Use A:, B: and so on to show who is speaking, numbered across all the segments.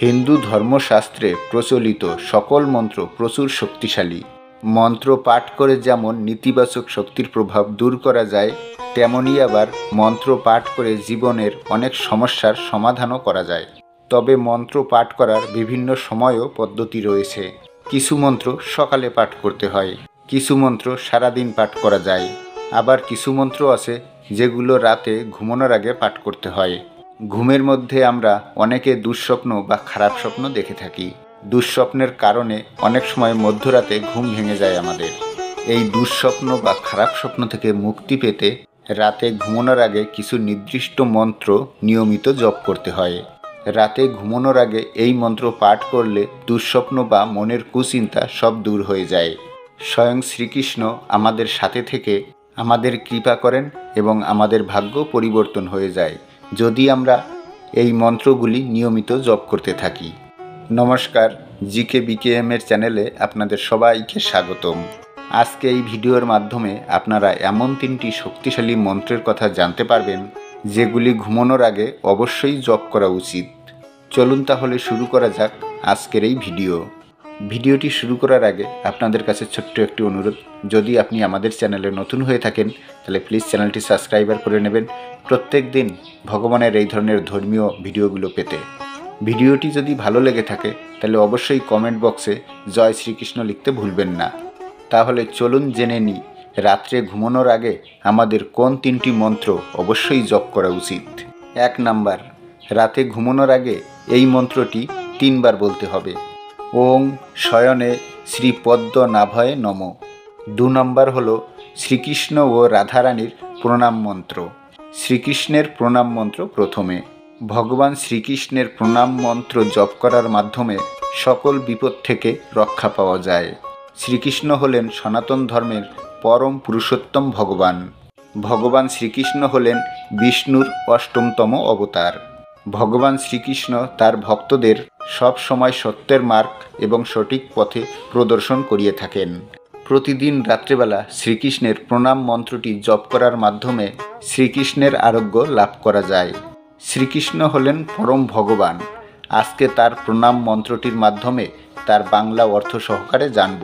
A: হিন্দু ধর্মশাস্ত্রে প্রচলিত সকল মন্ত্র প্রচুর শক্তিশালী। মন্ত্র পাঠ করে যেমন নেতিবাচক শক্তির প্রভাব দূর করা যায়, তেমনই আবার মন্ত্র পাঠ করে জীবনের অনেক সমস্যার সমাধানও করা যায়। তবে মন্ত্র পাঠ করার বিভিন্ন সময় ও পদ্ধতি রয়েছে। কিছু মন্ত্র সকালে পাঠ করতে হয়, কিছু মন্ত্র সারাদিন পাঠ করা যায়, আবার কিছু মন্ত্র আছে যেগুলো রাতে ঘুমানোর আগে পাঠ করতে হয়। ঘুমের মধ্যে আমরা অনেকে দুঃস্বপ্ন বা খারাপ স্বপ্ন দেখে থাকি। দুঃস্বপ্নের কারণে অনেক সময় মধ্যরাতে ঘুম ভেঙে যায় আমাদের। এই দুঃস্বপ্ন বা খারাপ স্বপ্ন থেকে মুক্তি পেতে রাতে ঘুমানোর আগে কিছু নির্দিষ্ট মন্ত্র নিয়মিত জপ করতে হয়। রাতে ঘুমানোর আগে এই মন্ত্র পাঠ করলে দুঃস্বপ্ন বা মনের কুচিন্তা সব দূর হয়ে যায়। স্বয়ং শ্রীকৃষ্ণ আমাদের সাথে থেকে আমাদের কৃপা করেন এবং আমাদের ভাগ্য পরিবর্তন হয়ে যায় যদি আমরা এই মন্ত্রগুলি নিয়মিত জপ করতে থাকি। নমস্কার, জিকে বিকেএম এর চ্যানেলে আপনাদের সবাইকে স্বাগতম। আজকে এই ভিডিওর মাধ্যমে আপনারা এমন 3টি শক্তিশালী মন্ত্রের কথা জানতে পারবেন যেগুলি ঘুমানোর আগে অবশ্যই জপ করা উচিত। চলুন তাহলে শুরু করা যাক আজকের এই ভিডিওটি শুরু করার আগে আপনাদের কাছে ছোট্ট একটি অনুরোধ, যদি আপনি আমাদের চ্যানেলে নতুন হয়ে থাকেন তাহলে প্লিজ চ্যানেলটি সাবস্ক্রাইব করে নেবেন প্রত্যেক দিন ভগবানের এই ধরনের ধর্মীয় ভিডিওগুলো পেতে। ভিডিওটি যদি ভালো লেগে থাকে তাহলে অবশ্যই কমেন্ট বক্সে জয় শ্রীকৃষ্ণ লিখতে ভুলবেন না। তাহলে চলুন জেনে নিই রাত্রে ঘুমানোর আগে আমাদের কোন 3টি মন্ত্র অবশ্যই জপ করা উচিত। 1 নাম্বার, রাতে ঘুমানোর আগে এই মন্ত্রটি 3 বার বলতে হবে। ওং শয়নে শ্রীপদ্মনাভয়ে নমঃ। 2 নম্বর হলো শ্রীকৃষ্ণ ও রাধারানীর প্রণাম মন্ত্র। শ্রীকৃষ্ণের প্রণাম মন্ত্র প্রথমে। ভগবান শ্রীকৃষ্ণের প্রণাম মন্ত্র জপ করার মাধ্যমে সকল বিপদ থেকে রক্ষা পাওয়া যায়। শ্রীকৃষ্ণ হলেন সনাতন ধর্মের পরম পুরুষোত্তম ভগবান। ভগবান শ্রীকৃষ্ণ হলেন বিষ্ণুর 8তম অবতার। ভগবান শ্রীকৃষ্ণ তার ভক্তদের সব সময় সত্যের মার্গ এবং সঠিক পথে প্রদর্শন করিয়ে থাকেন। প্রতিদিন রাত্রেবেলা শ্রীকৃষ্ণের প্রণাম মন্ত্রটি জপ করার মাধ্যমে শ্রীকৃষ্ণের আরোগ্য লাভ করা যায়। শ্রীকৃষ্ণ হলেন পরম ভগবান। আজকে তার প্রণাম মন্ত্রটির মাধ্যমে তার বাংলা অর্থ সহকারে জানব।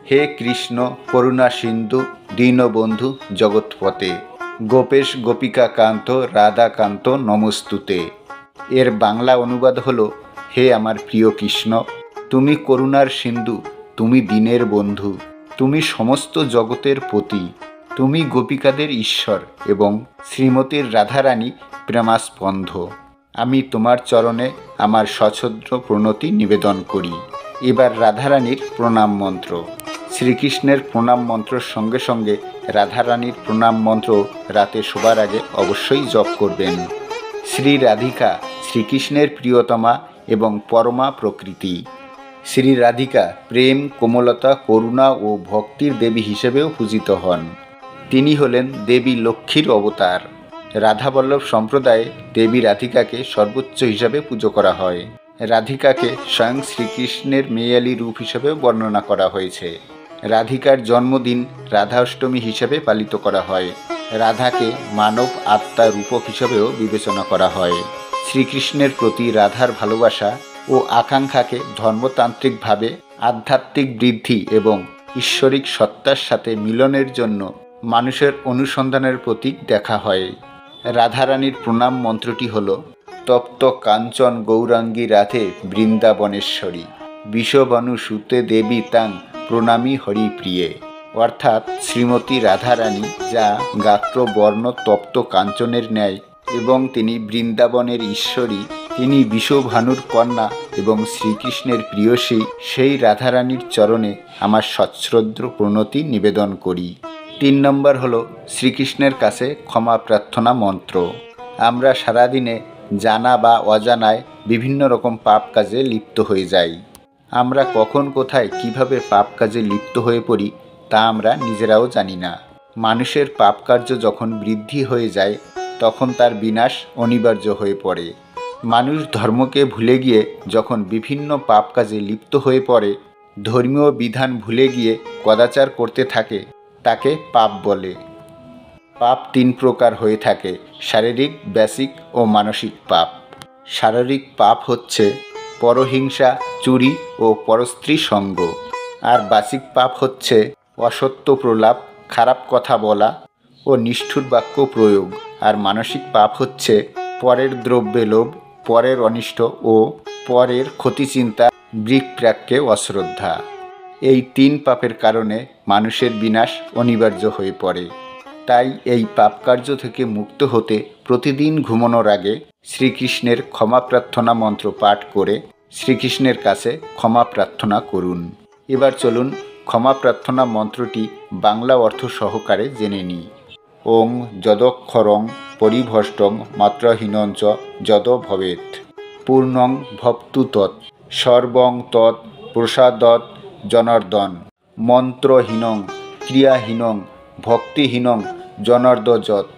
A: হে কৃষ্ণ করুণা সিন্ধু দীনবন্ধু জগৎপতে, গোপেশ গোপিকা কান্ত রাধাকান্ত নমস্তুতে। এর বাংলা অনুবাদ হলো, হে আমার প্রিয় কৃষ্ণ, তুমি করুণার সিন্ধু, তুমি দীনের বন্ধু, তুমি সমস্ত জগতের পতি, তুমি গোপিকাদের ঈশ্বর এবং শ্রীমতীর রাধারানী প্রেমাস্পন্ধ। আমি তোমার চরণে আমার সশ্রদ্ধ প্রণতি নিবেদন করি। এবার রাধারানীর প্রণাম মন্ত্র। শ্রীকৃষ্ণের প্রণাম মন্ত্রের সঙ্গে সঙ্গে রাধারানীর প্রণাম মন্ত্র রাতে শোবার আগে অবশ্যই জপ করবেন। শ্রী রাধিকা শ্রীকৃষ্ণের প্রিয়তমা এবং পরমা প্রকৃতি। শ্রী রাধিকা প্রেম, কোমলতা, করুণা ও ভক্তির দেবী হিসেবেও পূজিত হন। তিনি হলেন দেবী লক্ষ্মীর অবতার। রাধাবল্লভ সম্প্রদায়ে দেবী রাধিকাকে সর্বোচ্চ হিসাবে পুজো করা হয়। রাধিকাকে স্বয়ং শ্রীকৃষ্ণের মেয়ালি রূপ হিসেবে বর্ণনা করা হয়েছে। রাধিকার জন্মদিন রাধাষ্টমী হিসেবে পালিত করা হয়। রাধাকে মানব আত্মার রূপক হিসেবেও বিবেচনা করা হয়। শ্রীকৃষ্ণের প্রতি রাধার ভালোবাসা ও আকাঙ্ক্ষাকে ধর্মতান্ত্রিকভাবে আধ্যাত্মিক বৃদ্ধি এবং ঈশ্বরিক সত্তার সাথে মিলনের জন্য মানুষের অনুসন্ধানের প্রতীক দেখা হয়। রাধারানীর প্রণাম মন্ত্রটি হল, তপ্ত কাঞ্চন গৌরাঙ্গী রাধে বৃন্দাবনেশ্বরী, বিষবনু সুতে দেবী তাং প্রণামী হরিপ্রিয়ে। অর্থাৎ শ্রীমতী রাধারানী যা গাত্র বর্ণ তপ্ত কাঞ্চনের ন্যায় এবং তিনি বৃন্দাবনের ঈশ্বরী, তিনি বিষভানুর কন্যা এবং শ্রীকৃষ্ণের প্রিয়সী, সেই রাধারানীর চরণে আমার সশ্রদ্ধ প্রণতি নিবেদন করি। 3 নম্বর হলো শ্রীকৃষ্ণের কাছে ক্ষমা প্রার্থনা মন্ত্র। আমরা সারাদিনে জানা বা অজানায় বিভিন্ন রকম পাপ কাজে লিপ্ত হয়ে যাই। আমরা কখন কোথায় কিভাবে পাপ কাজে লিপ্ত হয়ে পড়ি তা আমরা নিজেরাও জানি না। মানুষের পাপ কার্য যখন বৃদ্ধি হয়ে যায় তখন তার বিনাশ অনিবার্য হয়ে পড়ে। মানুষ ধর্মকে ভুলে গিয়ে যখন বিভিন্ন পাপ কাজে লিপ্ত হয়ে পড়ে, ধর্মীয় বিধান ভুলে গিয়ে কদাচার করতে থাকে, তাকে পাপ বলে। পাপ 3 প্রকার হয়ে থাকে: শারীরিক, বেসিক ও মানসিক পাপ। শারীরিক পাপ হচ্ছে পরহিংসা, চুরি ও পরস্ত্রী সঙ্গ। আর বাচিক পাপ হচ্ছে অসত্য প্রলাপ, খারাপ কথা বলা ও নিষ্ঠুর বাক্য প্রয়োগ। আর মানসিক পাপ হচ্ছে পরের দ্রব্যে লোভ, পরের অনিষ্ট ও পরের ক্ষতি চিন্তা, বৃকপ্রাক্যে অশ্রদ্ধা। এই 3 পাপের কারণে মানুষের বিনাশ অনিবার্য হয়ে পড়ে। তাই এই পাপ কার্য থেকে মুক্ত হতে প্রতিদিন ঘুমানোর আগে শ্রীকৃষ্ণের ক্ষমা প্রার্থনা মন্ত্র পাঠ করে শ্রীকৃষ্ণের কাছে ক্ষমা প্রার্থনা করুন। এবার চলুন ক্ষমা প্রার্থনা মন্ত্রটি বাংলা অর্থ সহকারে জেনে নিই। ওং যদক্ষরং পরিভষ্টং মাত্রহীনঞ্চ যদ ভবেৎ পূর্ণং ভবতু তৎ সর্বং তৎ প্রসাদৎ জনার্দন মন্ত্রহীনং ক্রিয়াহীনং ভক্তিহীনং জনার্দযৎ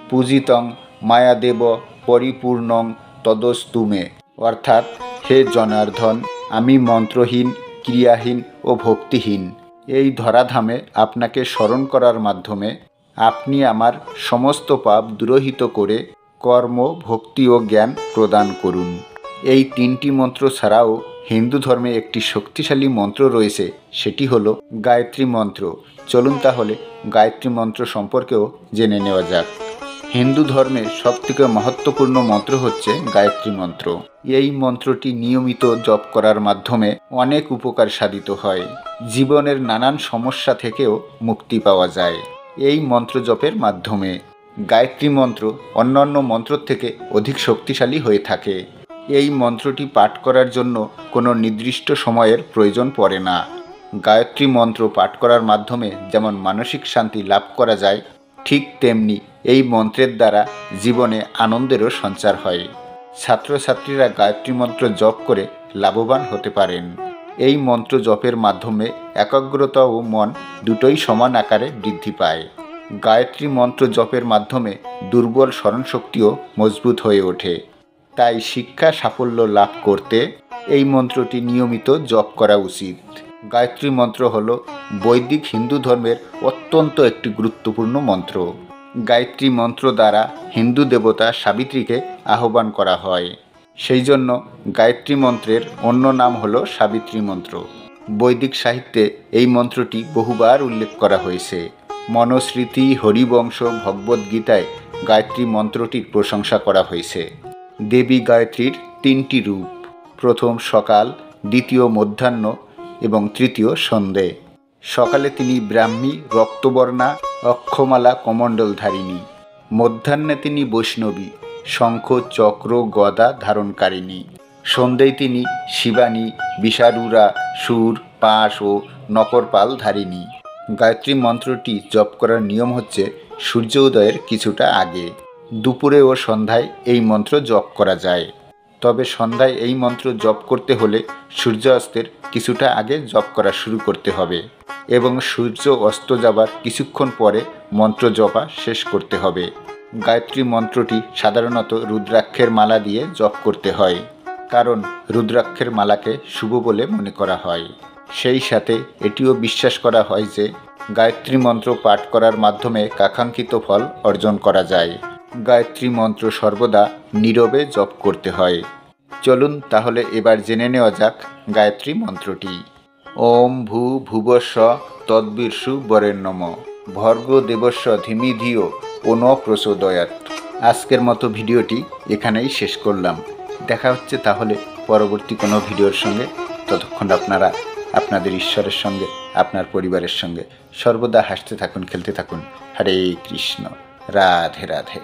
A: পূজিতং মায়াদেব পরিপূর্ণং তদস্তু মে। অর্থাৎ, হে জনার্দন, আমি মন্ত্রহীন, ক্রিয়াহীন ও ভক্তিহীন। এই ধরাধামে আপনাকে স্মরণ করার মাধ্যমে আপনি আমার সমস্ত পাপ দূরহিত করে কর্ম, ভক্তি ও জ্ঞান প্রদান করুন। এই 3টি মন্ত্র ছাড়াও হিন্দু ধর্মে একটি শক্তিশালী মন্ত্র রয়েছে, সেটি হলো গায়ত্রী মন্ত্র। চলুন তাহলে গায়ত্রী মন্ত্র সম্পর্কেও জেনে নেওয়া যাক। হিন্দু ধর্মে সবথেকে মহত্বপূর্ণ মন্ত্র হচ্ছে গায়ত্রী মন্ত্র। এই মন্ত্রটি নিয়মিত জপ করার মাধ্যমে অনেক উপকার সাধিত হয়। জীবনের নানান সমস্যা থেকেও মুক্তি পাওয়া যায় এই মন্ত্র জপের মাধ্যমে। গায়ত্রী মন্ত্র অন্যান্য মন্ত্র থেকে অধিক শক্তিশালী হয়ে থাকে। এই মন্ত্রটি পাঠ করার জন্য কোনো নির্দিষ্ট সময়ের প্রয়োজন পড়ে না। গায়ত্রী মন্ত্র পাঠ করার মাধ্যমে যেমন মানসিক শান্তি লাভ করা যায়, ঠিক তেমনি এই মন্ত্রের দ্বারা জীবনে আনন্দেরও সঞ্চার হয়। ছাত্রছাত্রীরা গায়ত্রী মন্ত্র জপ করে লাভবান হতে পারেন। এই মন্ত্র জপের মাধ্যমে একাগ্রতা ও মন দুটোই সমান আকারে বৃদ্ধি পায়। গায়ত্রী মন্ত্র জপের মাধ্যমে দুর্বল স্মরণশক্তিও মজবুত হয়ে ওঠে। তাই শিক্ষা সাফল্য লাভ করতে এই মন্ত্রটি নিয়মিত জপ করা উচিত। গায়ত্রী মন্ত্র হল বৈদিক হিন্দু ধর্মের অত্যন্ত একটি গুরুত্বপূর্ণ মন্ত্র। গায়ত্রী মন্ত্র দ্বারা হিন্দু দেবতা সাবিত্রীকে আহ্বান করা হয়। সেই জন্য গায়ত্রী মন্ত্রের অন্য নাম হল সাবিত্রী মন্ত্র। বৈদিক সাহিত্যে এই মন্ত্রটি বহুবার উল্লেখ করা হয়েছে। মনুস্মৃতি, হরিবংশ, ভগবদ্গীতায় গায়ত্রী মন্ত্রটির প্রশংসা করা হয়েছে। দেবী গায়ত্রীর 3টি রূপ, প্রথম সকাল, দ্বিতীয় মধ্যাহ্ন এবং তৃতীয় সন্ধে। সকালে তিনি ব্রাহ্মী, রক্তবর্ণা, অক্ষমালা, কমণ্ডলধারিণী। মধ্যাহ্নে তিনি বৈষ্ণবী, শঙ্খ, চক্র, গদা ধারণকারিণী। সন্ধ্যায় তিনি শিবানী, বিষারুরা, সুর, পাশ ও নকরপাল ধারিণী। গায়ত্রী মন্ত্রটি জপ করার নিয়ম হচ্ছে সূর্য উদয়ের কিছুটা আগে। দুপুরে ও সন্ধ্যায় এই মন্ত্র জপ করা যায়। তবে সন্ধ্যায় এই মন্ত্র জপ করতে হলে সূর্যাস্তের কিছুটা আগে জপ করা শুরু করতে হবে এবং সূর্য অস্ত যাবার কিছুক্ষণ পরে মন্ত্র জপা শেষ করতে হবে। গায়ত্রী মন্ত্রটি সাধারণত রুদ্রাক্ষের মালা দিয়ে জপ করতে হয়, কারণ রুদ্রাক্ষের মালাকে শুভ বলে মনে করা হয়। সেই সাথে এটিও বিশ্বাস করা হয় যে গায়ত্রী মন্ত্র পাঠ করার মাধ্যমে কাঙ্ক্ষিত ফল অর্জন করা যায়। গায়ত্রী মন্ত্র সর্বদা নীরবে জপ করতে হয়। চলুন তাহলে এবার জেনে নেওয়া যাক গায়ত্রী মন্ত্রটি। ওম ভূ ভুবস্ব তদ্বির্ষু বরেণ্যম ভর্গো দেবস্ব ধীমি ধিও ও ন প্রচোদয়াৎ। আজকের মতো ভিডিওটি এখানেই শেষ করলাম। দেখা হচ্ছে তাহলে পরবর্তী কোনো ভিডিওর সঙ্গে। ততক্ষণ আপনারা আপনাদের ঈশ্বরের সঙ্গে, আপনার পরিবারের সঙ্গে সর্বদা হাসতে থাকুন, খেলতে থাকুন। হরে কৃষ্ণ, রাধে রাধে।